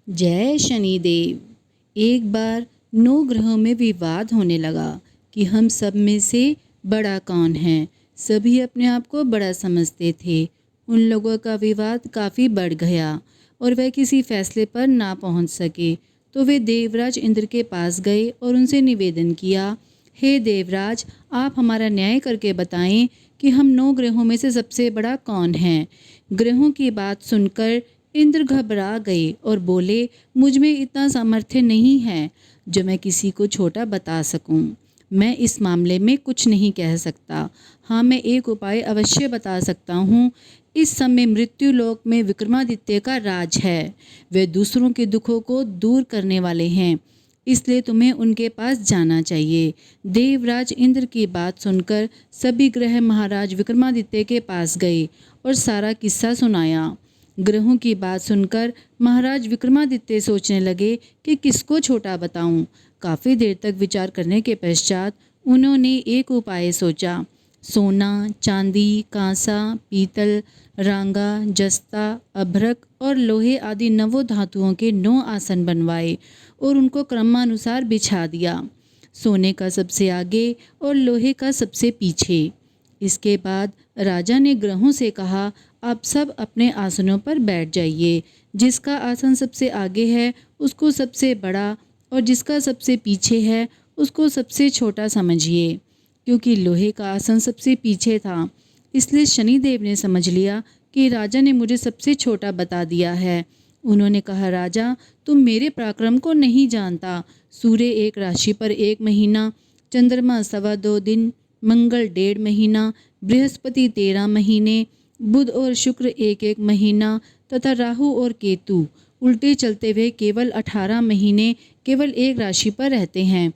जय शनिदेव। एक बार 9 ग्रहों में विवाद होने लगा कि हम सब में से बड़ा कौन है। सभी अपने आप को बड़ा समझते थे। उन लोगों का विवाद काफ़ी बढ़ गया और वह किसी फैसले पर ना पहुंच सके। तो वे देवराज इंद्र के पास गए और उनसे निवेदन किया, हे देवराज, आप हमारा न्याय करके बताएं कि हम 9 ग्रहों में से सबसे बड़ा कौन है। ग्रहों की बात सुनकर इंद्र घबरा गए और बोले, मुझ में इतना सामर्थ्य नहीं है जो मैं किसी को छोटा बता सकूं। मैं इस मामले में कुछ नहीं कह सकता। हाँ, मैं एक उपाय अवश्य बता सकता हूँ। इस समय मृत्यु लोक में विक्रमादित्य का राज है। वे दूसरों के दुखों को दूर करने वाले हैं, इसलिए तुम्हें उनके पास जाना चाहिए। देवराज इंद्र की बात सुनकर सभी ग्रह महाराज विक्रमादित्य के पास गए और सारा किस्सा सुनाया। ग्रहों की बात सुनकर महाराज विक्रमादित्य सोचने लगे कि किसको छोटा बताऊं। काफ़ी देर तक विचार करने के पश्चात उन्होंने एक उपाय सोचा। सोना, चांदी, कांसा, पीतल, रांगा, जस्ता, अभ्रक और लोहे आदि 9 धातुओं के 9 आसन बनवाए और उनको क्रमानुसार बिछा दिया। सोने का सबसे आगे और लोहे का सबसे पीछे। इसके बाद राजा ने ग्रहों से कहा, आप सब अपने आसनों पर बैठ जाइए। जिसका आसन सबसे आगे है उसको सबसे बड़ा और जिसका सबसे पीछे है उसको सबसे छोटा समझिए। क्योंकि लोहे का आसन सबसे पीछे था, इसलिए शनिदेव ने समझ लिया कि राजा ने मुझे सबसे छोटा बता दिया है। उन्होंने कहा, राजा, तुम मेरे पराक्रम को नहीं जानता। सूर्य एक राशि पर 1 महीना, चंद्रमा 2.25 दिन, मंगल 1.5 महीना, बृहस्पति 13 महीने, बुध और शुक्र 1-1 महीना तथा राहु और केतु उल्टे चलते हुए केवल 18 महीने केवल एक राशि पर रहते हैं।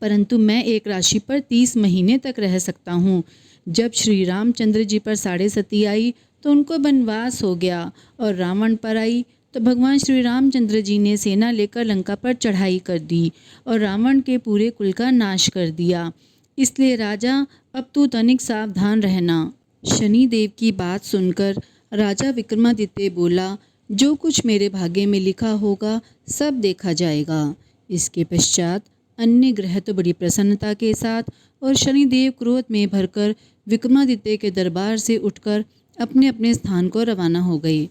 परंतु मैं एक राशि पर 30 महीने तक रह सकता हूँ। जब श्री रामचंद्र जी पर 7.5 आई तो उनको वनवास हो गया और रावण पर आई तो भगवान श्री रामचंद्र जी ने सेना लेकर लंका पर चढ़ाई कर दी और रावण के पूरे कुल का नाश कर दिया। इसलिए राजा, अब तू तनिक सावधान रहना। शनिदेव की बात सुनकर राजा विक्रमादित्य बोला, जो कुछ मेरे भाग्य में लिखा होगा सब देखा जाएगा। इसके पश्चात अन्य ग्रह तो बड़ी प्रसन्नता के साथ और शनिदेव क्रोध में भरकर विक्रमादित्य के दरबार से उठकर अपने अपने स्थान को रवाना हो गए।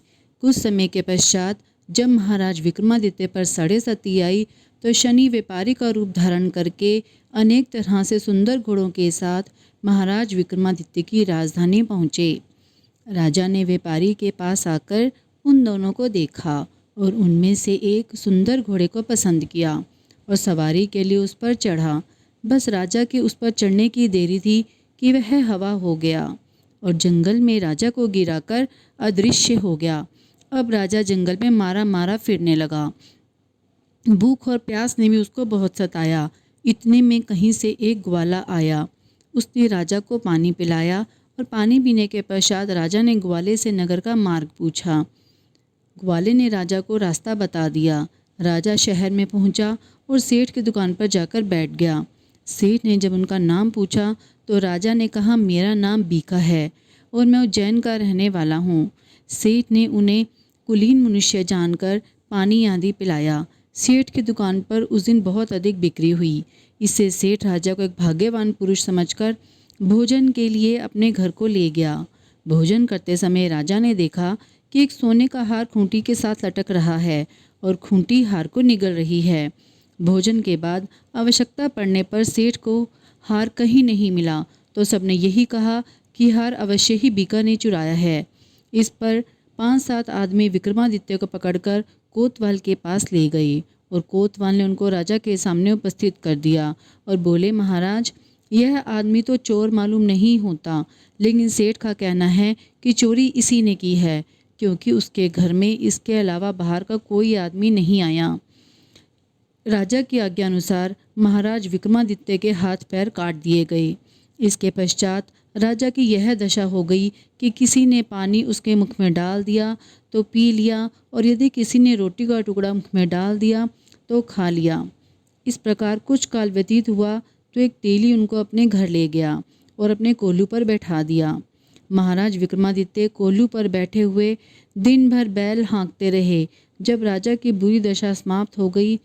कुछ समय के पश्चात जब महाराज विक्रमादित्य पर 7.5 आई तो शनि व्यापारी का रूप धारण करके अनेक तरह से सुंदर घोड़ों के साथ महाराज विक्रमादित्य की राजधानी पहुँचे। राजा ने व्यापारी के पास आकर उन दोनों को देखा और उनमें से एक सुंदर घोड़े को पसंद किया और सवारी के लिए उस पर चढ़ा। बस राजा के उस पर चढ़ने की देरी थी कि वह हवा हो गया और जंगल में राजा को गिराकर अदृश्य हो गया। अब राजा जंगल में मारा मारा फिरने लगा। भूख और प्यास ने भी उसको बहुत सताया। इतने में कहीं से एक ग्वाला आया। उसने राजा को पानी पिलाया और पानी पीने के पश्चात राजा ने ग्वाले से नगर का मार्ग पूछा। ग्वाले ने राजा को रास्ता बता दिया। राजा शहर में पहुंचा और सेठ की दुकान पर जाकर बैठ गया। सेठ ने जब उनका नाम पूछा तो राजा ने कहा, मेरा नाम बीका है और मैं उज्जैन का रहने वाला हूँ। सेठ ने उन्हें कुलीन मनुष्य जानकर पानी आदि पिलाया। सेठ की दुकान पर उस दिन बहुत अधिक बिक्री हुई। इससे सेठ राजा को एक भाग्यवान पुरुष समझकर भोजन के लिए अपने घर को ले गया। भोजन करते समय राजा ने देखा कि एक सोने का हार खूंटी के साथ लटक रहा है और खूंटी हार को निगल रही है। भोजन के बाद आवश्यकता पड़ने पर सेठ को हार कहीं नहीं मिला तो सबने यही कहा कि हार अवश्य ही बीका ने चुराया है। इस पर 5-7 आदमी विक्रमादित्य को पकड़कर कोतवाल के पास ले गए और कोतवाल ने उनको राजा के सामने उपस्थित कर दिया और बोले, महाराज, यह आदमी तो चोर मालूम नहीं होता, लेकिन सेठ का कहना है कि चोरी इसी ने की है, क्योंकि उसके घर में इसके अलावा बाहर का कोई आदमी नहीं आया। राजा की आज्ञा अनुसार महाराज विक्रमादित्य के हाथ पैर काट दिए गए। इसके पश्चात राजा की यह दशा हो गई कि किसी ने पानी उसके मुख में डाल दिया तो पी लिया और यदि किसी ने रोटी का टुकड़ा मुख में डाल दिया तो खा लिया। इस प्रकार कुछ काल व्यतीत हुआ तो एक तेली उनको अपने घर ले गया और अपने कोल्हू पर बैठा दिया। महाराज विक्रमादित्य कोल्हू पर बैठे हुए दिन भर बैल हाँकते रहे। जब राजा की बुरी दशा समाप्त हो गई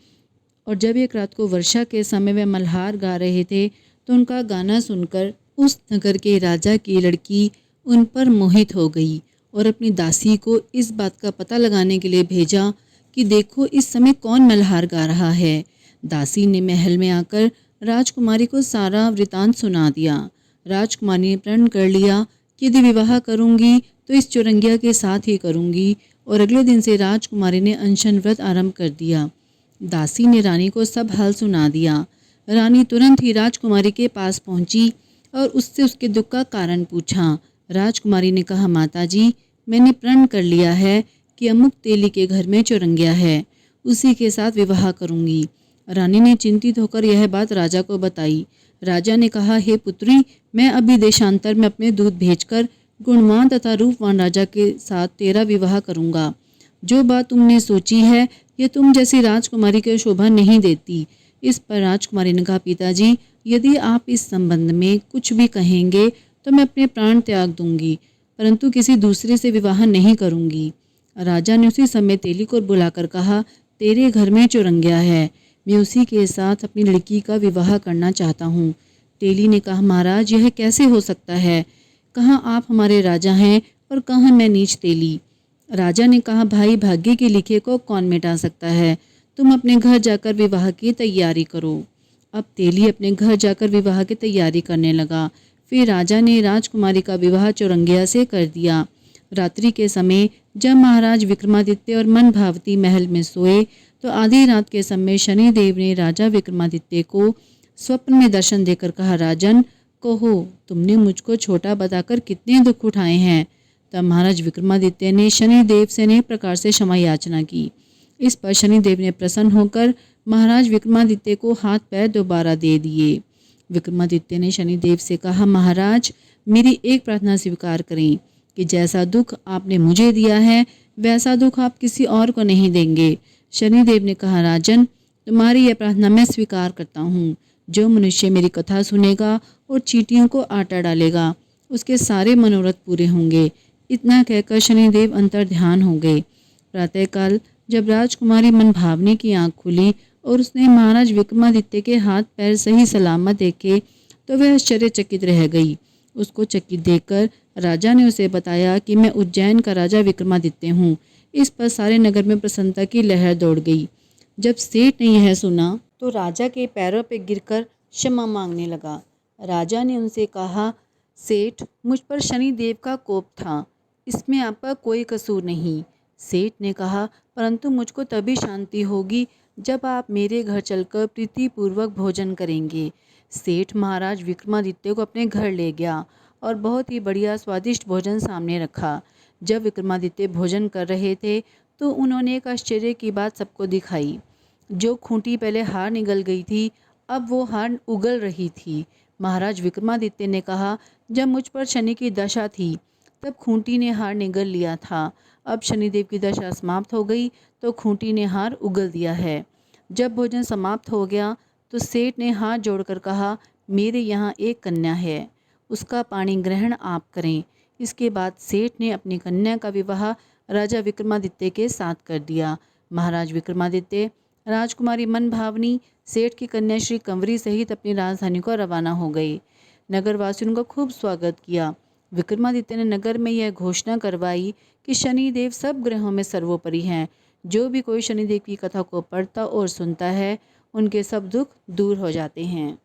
और जब एक रात को वर्षा के समय वे मल्हार गा रहे थे तो उनका गाना सुनकर उस नगर के राजा की लड़की उन पर मोहित हो गई और अपनी दासी को इस बात का पता लगाने के लिए भेजा कि देखो इस समय कौन मल्हार गा रहा है। दासी ने महल में आकर राजकुमारी को सारा वृतांत सुना दिया। राजकुमारी ने प्रण कर लिया कि यदि विवाह करूंगी तो इस चुरंगिया के साथ ही करूंगी और अगले दिन से राजकुमारी ने अनशन व्रत आरंभ कर दिया। दासी ने रानी को सब हाल सुना दिया। रानी तुरंत ही राजकुमारी के पास पहुंची और उससे उसके दुख का कारण पूछा। राजकुमारी ने कहा, माताजी, मैंने प्रण कर लिया है कि अमुक तेली के घर में चुरंगिया है, उसी के साथ विवाह करूंगी। रानी ने चिंतित होकर यह बात राजा को बताई। राजा ने कहा, हे पुत्री, मैं अभी देशांतर में अपने दूत भेजकर गुणवान तथा रूपवान राजा के साथ तेरा विवाह करूंगा। जो बात तुमने सोची है यह तुम जैसी राजकुमारी को शोभा नहीं देती। इस पर राजकुमारी ने कहा, पिताजी, यदि आप इस संबंध में कुछ भी कहेंगे तो मैं अपने प्राण त्याग दूंगी, परंतु किसी दूसरे से विवाह नहीं करूंगी। राजा ने उसी समय तेली को बुलाकर कहा, तेरे घर में चुरंगिया है, मैं उसी के साथ अपनी लड़की का विवाह करना चाहता हूँ। तेली ने कहा, महाराज, यह कैसे हो सकता है? कहाँ आप हमारे राजा हैं और कहाँ मैं नीच तेली। राजा ने कहा, भाई, भाग्य के लिखे को कौन मिटा सकता है, तुम अपने घर जाकर विवाह की तैयारी करो। अब तेली अपने घर जाकर विवाह की तैयारी करने लगा। फिर राजा ने राजकुमारी का विवाह चुरंगिया से कर दिया। रात्रि के समय जब महाराज विक्रमादित्य और मन भावती महल में सोए तो आधी रात के समय शनिदेव ने राजा विक्रमादित्य को स्वप्न में दर्शन देकर कहा, राजन, कहो, तुमने मुझको छोटा बताकर कितने दुख उठाए हैं। तब महाराज विक्रमादित्य ने शनिदेव से अनेक प्रकार से क्षमा याचना की। इस पर शनिदेव ने प्रसन्न होकर महाराज विक्रमादित्य को हाथ पैर दोबारा दे दिए। विक्रमादित्य ने शनिदेव से कहा, महाराज, मेरी एक प्रार्थना स्वीकार करें कि जैसा दुख आपने मुझे दिया है वैसा दुख आप किसी और को नहीं देंगे। शनिदेव ने कहा, राजन, तुम्हारी यह प्रार्थना मैं स्वीकार करता हूँ। जो मनुष्य मेरी कथा सुनेगा और चींटियों को आटा डालेगा उसके सारे मनोरथ पूरे होंगे। इतना कहकर शनिदेव अंतर ध्यान हो गए। प्रातःकाल जब राजकुमारी मनभावनी की आंख खुली और उसने महाराज विक्रमादित्य के हाथ पैर सही सलामत देखे तो वह आश्चर्यचकित रह गई। उसको चकित देखकर राजा ने उसे बताया कि मैं उज्जैन का राजा विक्रमादित्य हूँ। इस पर सारे नगर में प्रसन्नता की लहर दौड़ गई। जब सेठ ने यह सुना तो राजा के पैरों पर गिरकर क्षमा मांगने लगा। राजा ने उनसे कहा, सेठ, मुझ पर शनिदेव का कोप था, इसमें आपका कोई कसूर नहीं। सेठ ने कहा, परंतु मुझको तभी शांति होगी जब आप मेरे घर चलकर प्रीतिपूर्वक भोजन करेंगे। सेठ महाराज विक्रमादित्य को अपने घर ले गया और बहुत ही बढ़िया स्वादिष्ट भोजन सामने रखा। जब विक्रमादित्य भोजन कर रहे थे तो उन्होंने एक आश्चर्य की बात सबको दिखाई। जो खूंटी पहले हार निगल गई थी अब वो हार उगल रही थी। महाराज विक्रमादित्य ने कहा, जब मुझ पर शनि की दशा थी तब खूंटी ने हार निगल लिया था, अब शनिदेव की दशा समाप्त हो गई तो खूंटी ने हार उगल दिया है। जब भोजन समाप्त हो गया तो सेठ ने हाथ जोड़कर कहा, मेरे यहाँ एक कन्या है, उसका पाणी ग्रहण आप करें। इसके बाद सेठ ने अपनी कन्या का विवाह राजा विक्रमादित्य के साथ कर दिया। महाराज विक्रमादित्य राजकुमारी मनभावनी, सेठ की कन्या श्री कंवरी सहित अपनी राजधानी को रवाना हो गए। नगरवासियों का खूब स्वागत किया। विक्रमादित्य ने नगर में यह घोषणा करवाई कि शनिदेव सब ग्रहों में सर्वोपरि हैं। जो भी कोई शनिदेव की कथा को पढ़ता और सुनता है उनके सब दुख दूर हो जाते हैं।